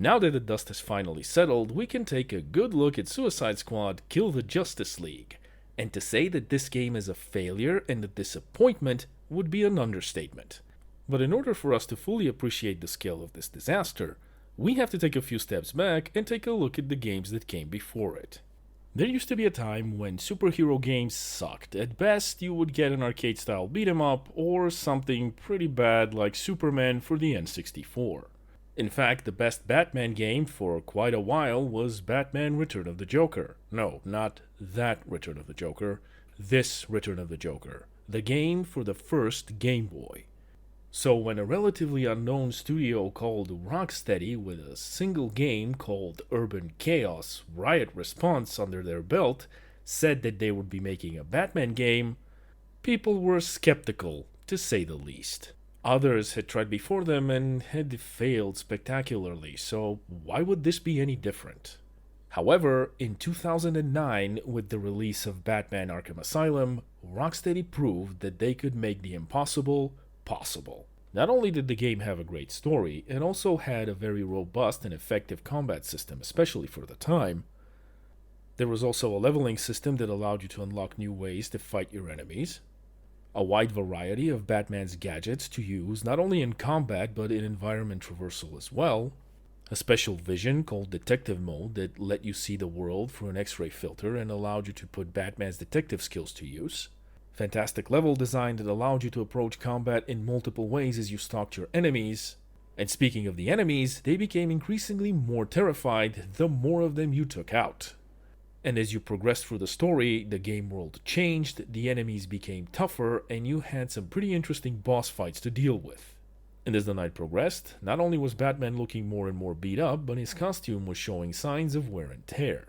Now that the dust has finally settled, we can take a good look at Suicide Squad Kill the Justice League. And to say that this game is a failure and a disappointment would be an understatement. But in order for us to fully appreciate the scale of this disaster, we have to take a few steps back and take a look at the games that came before it. There used to be a time when superhero games sucked. At best, you would get an arcade-style beat-em-up or something pretty bad like Superman for the N64. In fact, the best Batman game for quite a while was Batman Return of the Joker. No, not that Return of the Joker. This Return of the Joker. The game for the first Game Boy. So when a relatively unknown studio called Rocksteady, with a single game called Urban Chaos Riot Response under their belt, said that they would be making a Batman game, people were skeptical, to say the least. Others had tried before them and had failed spectacularly, so why would this be any different? However, in 2009, with the release of Batman Arkham Asylum, Rocksteady proved that they could make the impossible possible. Not only did the game have a great story, it also had a very robust and effective combat system, especially for the time. There was also a leveling system that allowed you to unlock new ways to fight your enemies, a wide variety of Batman's gadgets to use not only in combat but in environment traversal as well, a special vision called Detective Mode that let you see the world through an X-ray filter and allowed you to put Batman's detective skills to use, fantastic level design that allowed you to approach combat in multiple ways as you stalked your enemies, and speaking of the enemies, they became increasingly more terrified the more of them you took out. And as you progressed through the story, the game world changed, the enemies became tougher, and you had some pretty interesting boss fights to deal with. And as the night progressed, not only was Batman looking more and more beat up, but his costume was showing signs of wear and tear.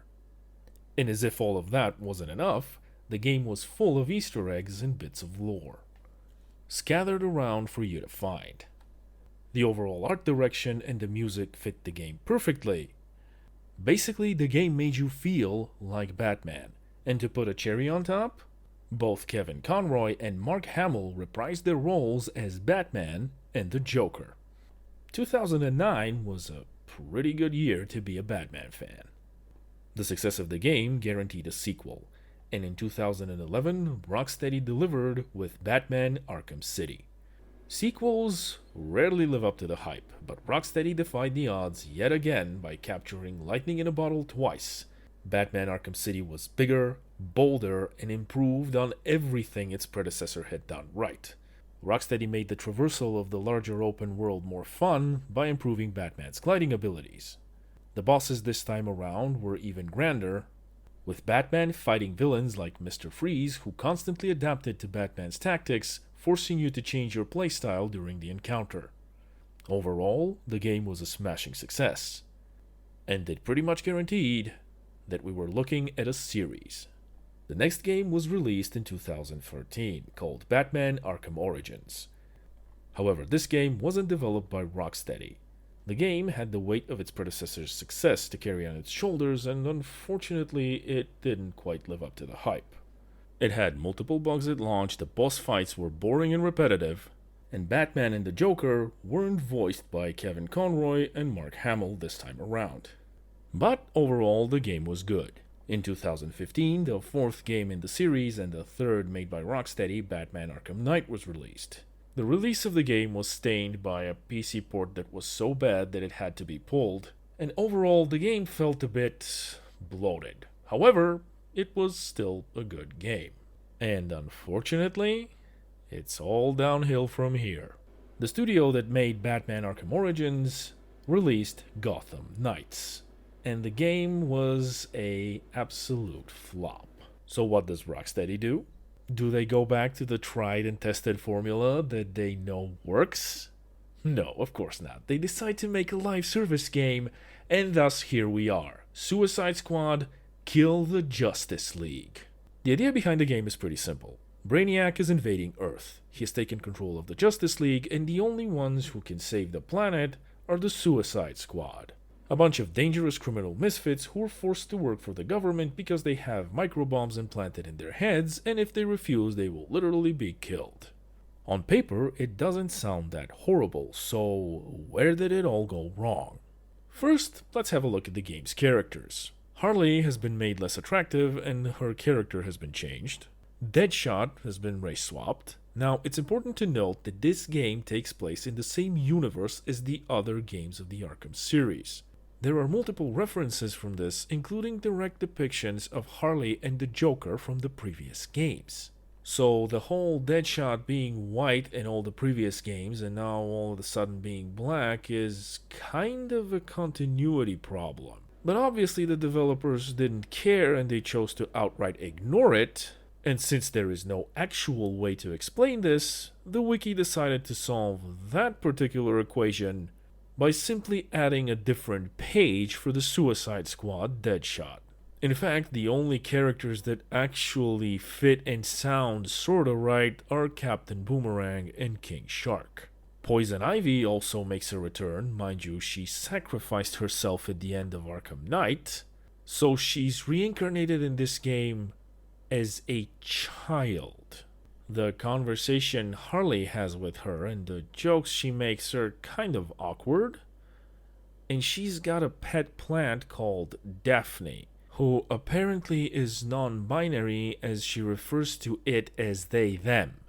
And as if all of that wasn't enough, the game was full of Easter eggs and bits of lore, scattered around for you to find. The overall art direction and the music fit the game perfectly. Basically, the game made you feel like Batman. And to put a cherry on top, both Kevin Conroy and Mark Hamill reprised their roles as Batman and the Joker. 2009 was a pretty good year to be a Batman fan. The success of the game guaranteed a sequel, and in 2011, Rocksteady delivered with Batman Arkham City. Sequels rarely live up to the hype, but Rocksteady defied the odds yet again by capturing lightning in a bottle twice. Batman Arkham City was bigger, bolder, and improved on everything its predecessor had done right. Rocksteady made the traversal of the larger open world more fun by improving Batman's gliding abilities. The bosses this time around were even grander, with Batman fighting villains like Mr. Freeze, who constantly adapted to Batman's tactics, forcing you to change your playstyle during the encounter. Overall, the game was a smashing success, and it pretty much guaranteed that we were looking at a series. The next game was released in 2013, called Batman Arkham Origins. However, this game wasn't developed by Rocksteady. The game had the weight of its predecessor's success to carry on its shoulders, and unfortunately, it didn't quite live up to the hype. It had multiple bugs at launch, the boss fights were boring and repetitive, and Batman and the Joker weren't voiced by Kevin Conroy and Mark Hamill this time around. But overall, the game was good. In 2015, the fourth game in the series and the third made by Rocksteady, Batman Arkham Knight, was released. The release of the game was stained by a PC port that was so bad that it had to be pulled, and overall the game felt a bit bloated. However, it was still a good game. And unfortunately, it's all downhill from here. The studio that made Batman Arkham Origins released Gotham Knights, and the game was an absolute flop. So what does Rocksteady do? Do they go back to the tried and tested formula that they know works? No, of course not. They decide to make a live service game, and thus here we are. Suicide Squad Kill the Justice League. The idea behind the game is pretty simple. Brainiac is invading Earth. He has taken control of the Justice League, and the only ones who can save the planet are the Suicide Squad. A bunch of dangerous criminal misfits who are forced to work for the government because they have microbombs implanted in their heads, and if they refuse, they will literally be killed. On paper, it doesn't sound that horrible, so where did it all go wrong? First, let's have a look at the game's characters. Harley has been made less attractive and her character has been changed. Deadshot has been race swapped. Now, it's important to note that this game takes place in the same universe as the other games of the Arkham series. There are multiple references from this, including direct depictions of Harley and the Joker from the previous games. So the whole Deadshot being white in all the previous games and now all of a sudden being black is kind of a continuity problem. But obviously the developers didn't care and they chose to outright ignore it. And since there is no actual way to explain this, the wiki decided to solve that particular equation by simply adding a different page for the Suicide Squad Deadshot. In fact, the only characters that actually fit and sound sorta right are Captain Boomerang and King Shark. Poison Ivy also makes a return. Mind you, she sacrificed herself at the end of Arkham Knight, so she's reincarnated in this game as a child. The conversation Harley has with her and the jokes she makes are kind of awkward. And she's got a pet plant called Daphne, who apparently is non-binary as she refers to it as they, them.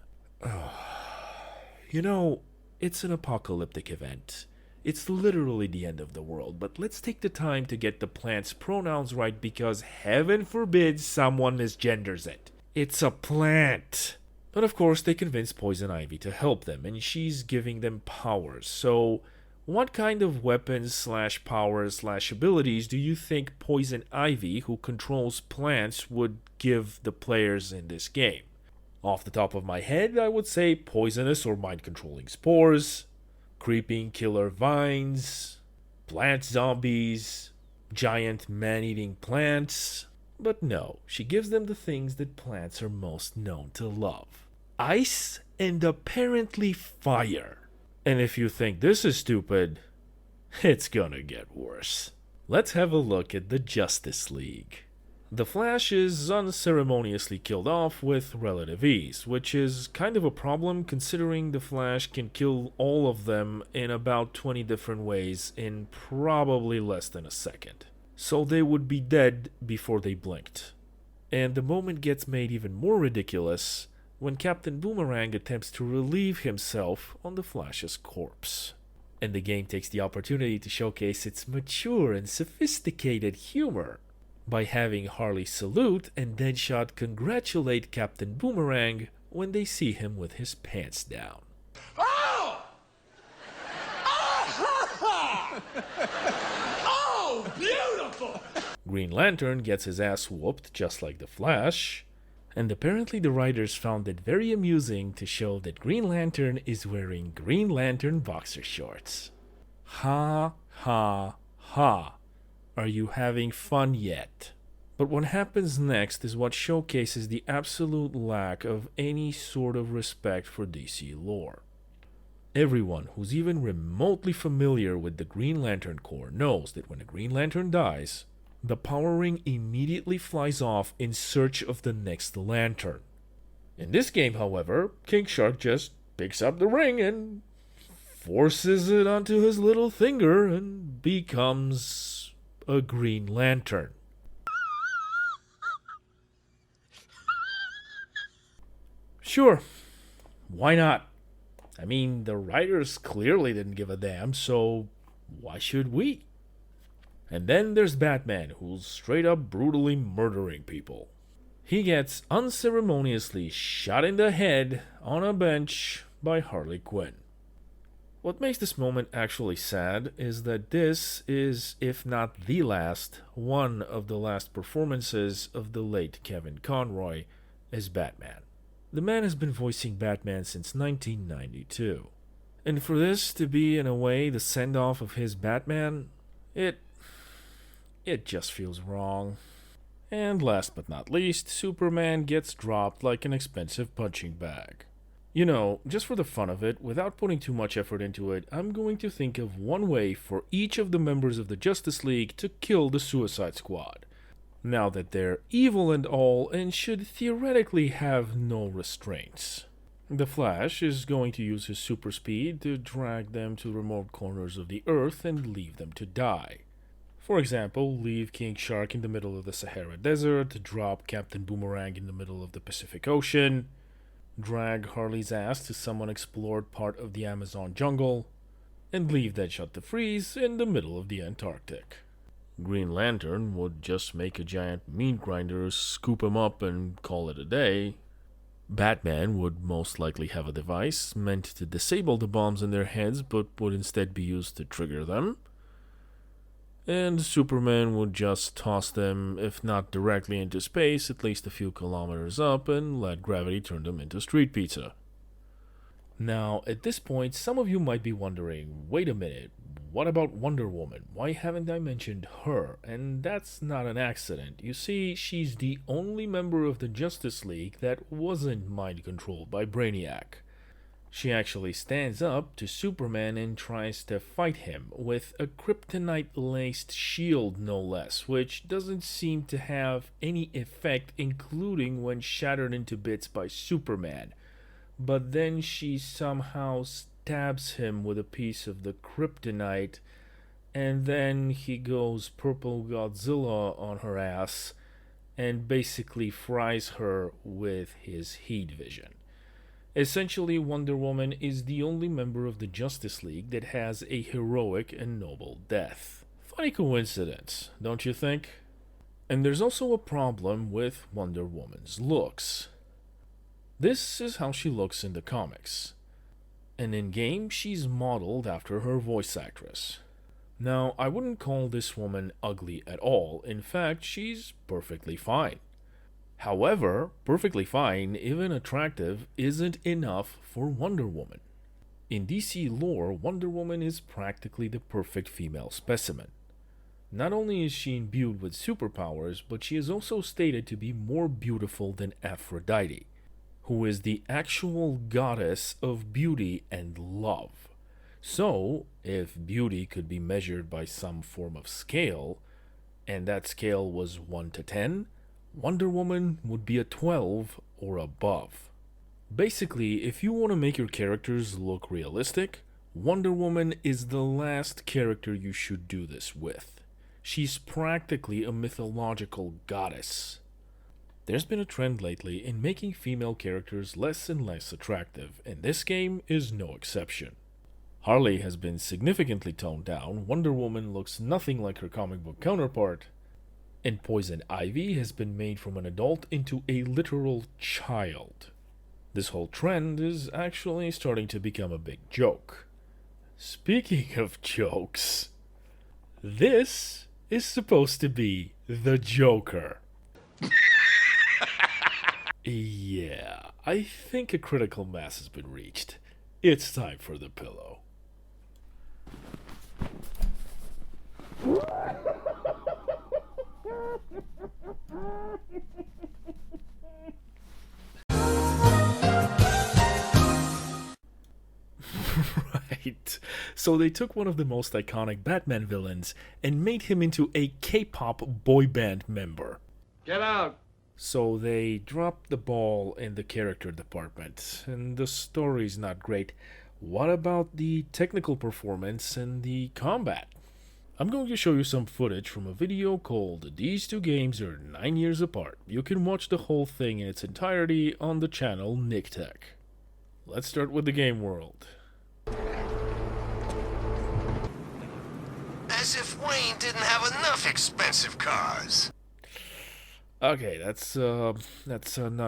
You know, it's an apocalyptic event. It's literally the end of the world, but let's take the time to get the plant's pronouns right because heaven forbid someone misgenders it. It's a plant. But of course they convince Poison Ivy to help them and she's giving them powers. So what kind of weapons / powers / abilities do you think Poison Ivy, who controls plants, would give the players in this game? Off the top of my head, I would say poisonous or mind-controlling spores, creeping killer vines, plant zombies, giant man-eating plants. But no, she gives them the things that plants are most known to love. Ice and apparently fire. And if you think this is stupid, it's gonna get worse. Let's have a look at the Justice League. The Flash is unceremoniously killed off with relative ease, which is kind of a problem considering the Flash can kill all of them in about 20 different ways in probably less than a second. So they would be dead before they blinked. And the moment gets made even more ridiculous when Captain Boomerang attempts to relieve himself on the Flash's corpse. And the game takes the opportunity to showcase its mature and sophisticated humor by having Harley salute and Deadshot congratulate Captain Boomerang when they see him with his pants down. Oh! Oh! Oh, beautiful! Green Lantern gets his ass whooped just like the Flash, and apparently the writers found it very amusing to show that Green Lantern is wearing Green Lantern boxer shorts. Ha ha ha. Are you having fun yet? But what happens next is what showcases the absolute lack of any sort of respect for DC lore. Everyone who's even remotely familiar with the Green Lantern Corps knows that when a Green Lantern dies, the power ring immediately flies off in search of the next lantern. In this game, however, King Shark just picks up the ring and forces it onto his little finger and becomes a Green Lantern. Sure, why not? I mean, the writers clearly didn't give a damn, so why should we? And then there's Batman, who's straight up brutally murdering people. He gets unceremoniously shot in the head on a bench by Harley Quinn. What makes this moment actually sad is that this is, if not the last, one of the last performances of the late Kevin Conroy as Batman. The man has been voicing Batman since 1992. And for this to be, in a way, the send-off of his Batman, it just feels wrong. And last but not least, Superman gets dropped like an expensive punching bag. You know, just for the fun of it, without putting too much effort into it, I'm going to think of one way for each of the members of the Justice League to kill the Suicide Squad. Now that they're evil and all, and should theoretically have no restraints. The Flash is going to use his super speed to drag them to remote corners of the Earth and leave them to die. For example, leave King Shark in the middle of the Sahara Desert, drop Captain Boomerang in the middle of the Pacific Ocean, drag Harley's ass to some unexplored part of the Amazon jungle, and leave Deadshot to freeze in the middle of the Antarctic. Green Lantern would just make a giant meat grinder, scoop him up, and call it a day. Batman would most likely have a device meant to disable the bombs in their heads but would instead be used to trigger them. And Superman would just toss them, if not directly into space, at least a few kilometers up and let gravity turn them into street pizza. Now, at this point, some of you might be wondering, wait a minute, what about Wonder Woman? Why haven't I mentioned her? And that's not an accident. You see, she's the only member of the Justice League that wasn't mind-controlled by Brainiac. She actually stands up to Superman and tries to fight him with a kryptonite-laced shield, no less, which doesn't seem to have any effect, including when shattered into bits by Superman. But then she somehow stabs him with a piece of the kryptonite, and then he goes purple Godzilla on her ass and basically fries her with his heat vision. Essentially, Wonder Woman is the only member of the Justice League that has a heroic and noble death. Funny coincidence, don't you think? And there's also a problem with Wonder Woman's looks. This is how she looks in the comics. And in-game, she's modeled after her voice actress. Now, I wouldn't call this woman ugly at all. In fact, she's perfectly fine. However, perfectly fine, even attractive, isn't enough for Wonder Woman. In DC lore, Wonder Woman is practically the perfect female specimen. Not only is she imbued with superpowers, but she is also stated to be more beautiful than Aphrodite, who is the actual goddess of beauty and love. So, if beauty could be measured by some form of scale, and that scale was 1 to 10, Wonder Woman would be a 12 or above. Basically, if you want to make your characters look realistic, Wonder Woman is the last character you should do this with. She's practically a mythological goddess. There's been a trend lately in making female characters less and less attractive, and this game is no exception. Harley has been significantly toned down, Wonder Woman looks nothing like her comic book counterpart, and Poison Ivy has been made from an adult into a literal child. This whole trend is actually starting to become a big joke. Speaking of jokes, this is supposed to be the Joker. Yeah, I think a critical mass has been reached. It's time for the pillow. Right. So they took one of the most iconic Batman villains and made him into a K-pop boy band member. Get out! So they dropped the ball in the character department, and the story's not great. What about the technical performance and the combat? I'm going to show you some footage from a video called These Two Games Are 9 Years Apart. You can watch the whole thing in its entirety on the channel Nick Tech. Let's start with the game world. As if Wayne didn't have enough expensive cars. Okay, that's not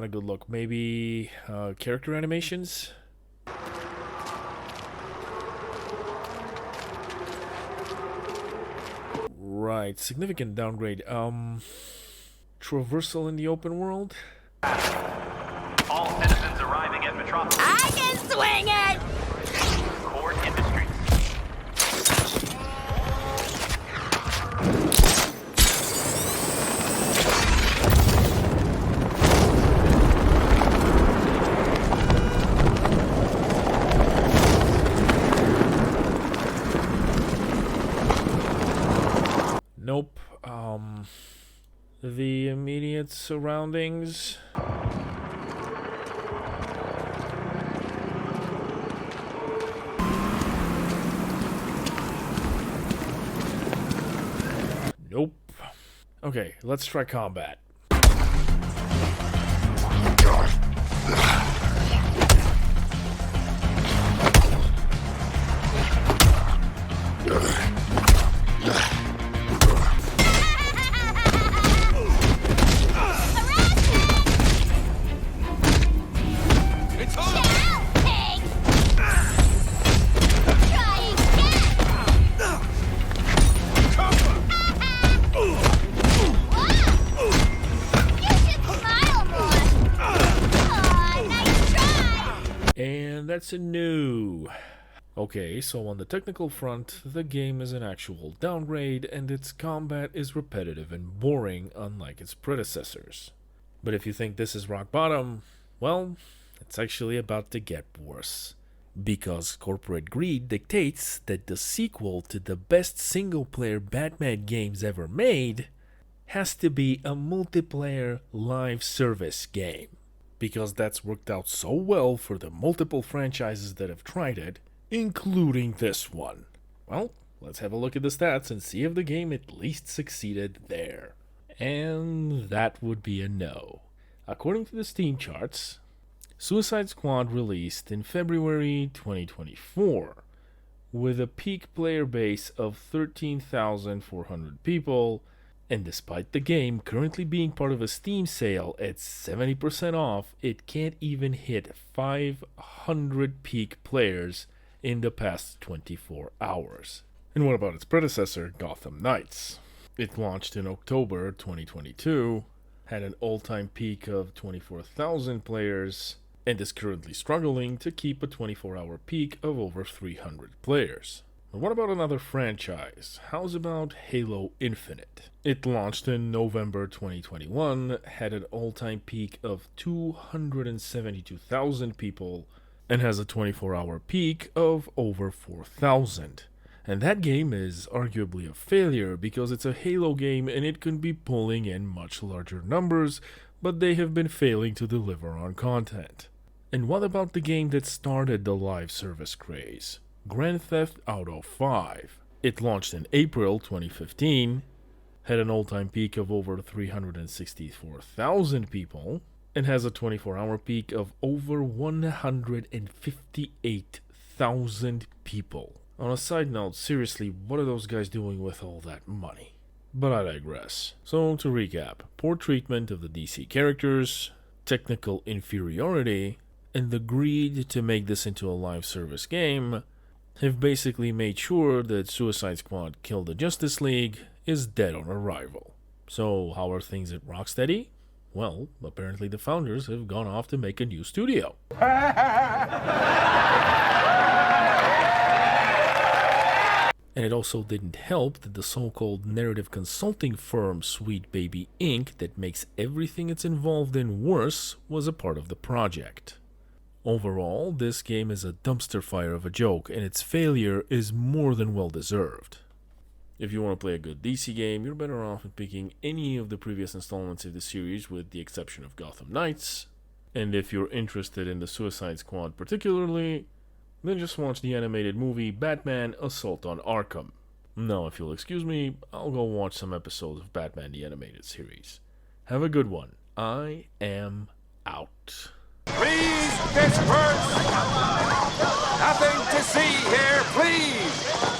a good look. Maybe character animations? Right, significant downgrade. Traversal in the open world? All citizens arriving at Metropolis. I can swing it! Core Industries. Nope. The immediate surroundings. Nope. Okay, let's try combat. It's on! And that's a no. Okay, so on the technical front, the game is an actual downgrade, and its combat is repetitive and boring, unlike its predecessors. But if you think this is rock bottom, well, it's actually about to get worse. Because corporate greed dictates that the sequel to the best single-player Batman games ever made has to be a multiplayer live service game. Because that's worked out so well for the multiple franchises that have tried it, including this one. Well, let's have a look at the stats and see if the game at least succeeded there. And that would be a no. According to the Steam charts, Suicide Squad released in February 2024 with a peak player base of 13,400 people, and despite the game currently being part of a Steam sale at 70% off, it can't even hit 500 peak players in the past 24 hours. And what about its predecessor, Gotham Knights? It launched in October 2022, had an all-time peak of 24,000 players, and is currently struggling to keep a 24-hour peak of over 300 players. But what about another franchise? How's about Halo Infinite? It launched in November 2021, had an all-time peak of 272,000 people, and has a 24-hour peak of over 4,000. And that game is arguably a failure because it's a Halo game and it can be pulling in much larger numbers, but they have been failing to deliver on content. And what about the game that started the live service craze? Grand Theft Auto 5. It launched in April 2015, had an all-time peak of over 364,000 people, and has a 24-hour peak of over 158,000 people. On a side note, seriously, what are those guys doing with all that money? But I digress. So to recap, poor treatment of the DC characters, technical inferiority, and the greed to make this into a live service game have basically made sure that Suicide Squad Kill the Justice League is dead on arrival. So how are things at Rocksteady? Well, apparently the founders have gone off to make a new studio. And it also didn't help that the so-called narrative consulting firm Sweet Baby Inc. that makes everything it's involved in worse was a part of the project. Overall, this game is a dumpster fire of a joke, and its failure is more than well deserved. If you want to play a good DC game, you're better off picking any of the previous installments of the series with the exception of Gotham Knights. And if you're interested in the Suicide Squad particularly, then just watch the animated movie Batman Assault on Arkham. Now, if you'll excuse me, I'll go watch some episodes of Batman the Animated Series. Have a good one. I am out. Please disperse! Nothing to see here, please!